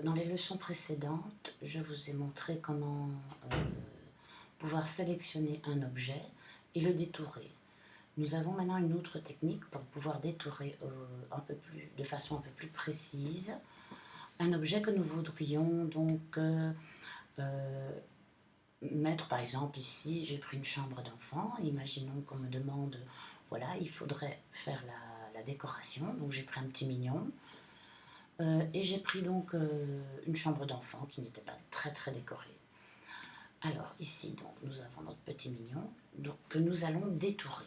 dans les leçons précédentes, je vous ai montré comment pouvoir sélectionner un objet et le détourer. Nous avons maintenant une autre technique pour pouvoir détourer de façon un peu plus précise un objet que nous voudrions donc mettre. Par exemple ici, j'ai pris une chambre d'enfant. Imaginons qu'on me demande, voilà, il faudrait faire la décoration. Donc j'ai pris un petit mignon. Et j'ai pris donc une chambre d'enfant qui n'était pas très très décorée. Alors ici, donc, nous avons notre petit mignon donc, que nous allons détourer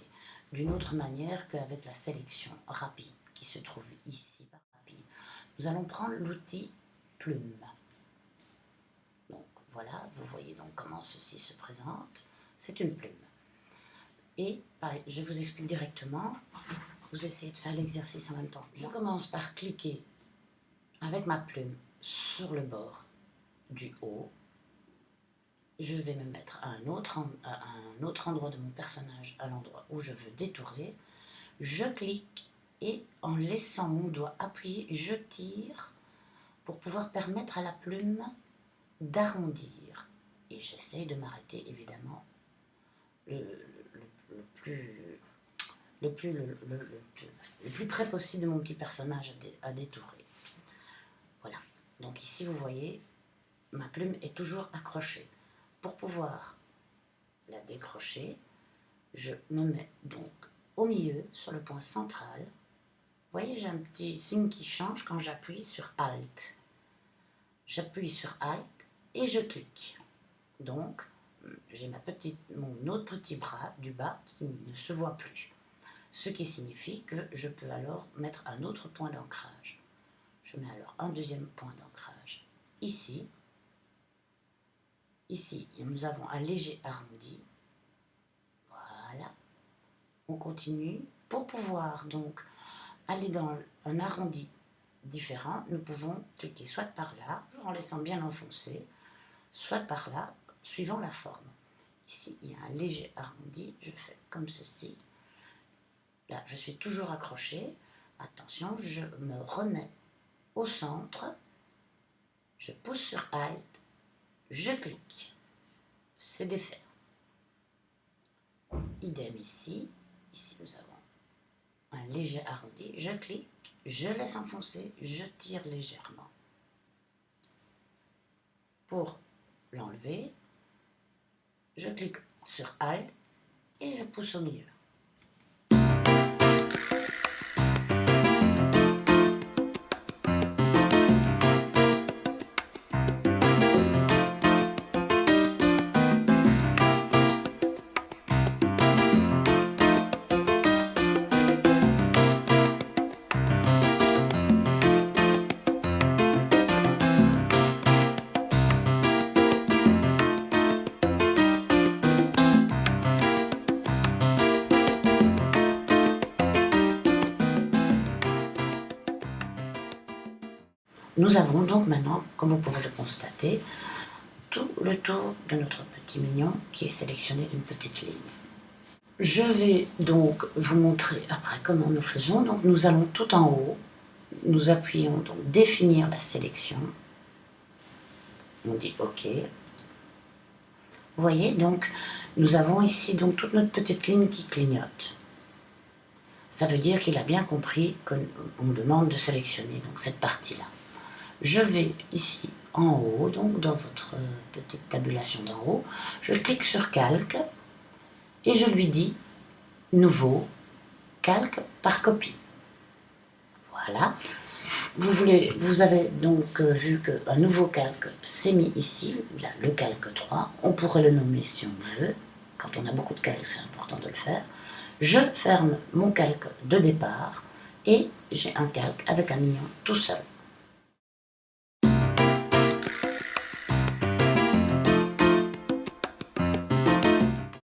d'une autre manière qu'avec la sélection rapide qui se trouve ici. Nous allons prendre l'outil plume. Donc voilà, vous voyez donc comment ceci se présente. C'est une plume. Et pareil, je vous explique directement. Vous essayez de faire l'exercice en même temps. Je commence par cliquer avec ma plume sur le bord du haut. Je vais me mettre à un autre endroit de mon personnage, à l'endroit où je veux détourer. Je clique et en laissant mon doigt appuyé, je tire pour pouvoir permettre à la plume d'arrondir. Et j'essaie de m'arrêter évidemment le plus près possible de mon petit personnage à détourer. Voilà. Donc ici vous voyez, ma plume est toujours accrochée. Pour pouvoir la décrocher, je me mets donc au milieu, sur le point central. Vous voyez, j'ai un petit signe qui change quand j'appuie sur Alt. J'appuie sur Alt et je clique. Donc, j'ai mon autre petit bras du bas qui ne se voit plus. Ce qui signifie que je peux alors mettre un autre point d'ancrage. Je mets alors un deuxième point d'ancrage ici. Ici, nous avons un léger arrondi. Voilà. On continue. Pour pouvoir donc aller dans un arrondi différent, nous pouvons cliquer soit par là, en laissant bien enfoncer, soit par là, suivant la forme. Ici, il y a un léger arrondi. Je fais comme ceci. Là, je suis toujours accroché. Attention, je me remets au centre. Je pousse sur Alt. Je clique, c'est défait. Idem ici, nous avons un léger arrondi, je clique, je laisse enfoncer, je tire légèrement. Pour l'enlever, je clique sur Alt et je pousse au milieu. Nous avons donc maintenant, comme vous pouvez le constater, tout le tour de notre petit mignon qui est sélectionné d'une petite ligne. Je vais donc vous montrer après comment nous faisons. Donc nous allons tout en haut, nous appuyons donc définir la sélection. On dit OK. Vous voyez donc, nous avons ici donc toute notre petite ligne qui clignote. Ça veut dire qu'il a bien compris qu'on demande de sélectionner donc cette partie-là. Je vais ici en haut, donc dans votre petite tabulation d'en haut, je clique sur calque et je lui dis nouveau, calque par copie. Voilà. Vous avez donc vu qu'un nouveau calque s'est mis ici, là, le calque 3. On pourrait le nommer si on veut. Quand on a beaucoup de calques, c'est important de le faire. Je ferme mon calque de départ et j'ai un calque avec un mignon tout seul.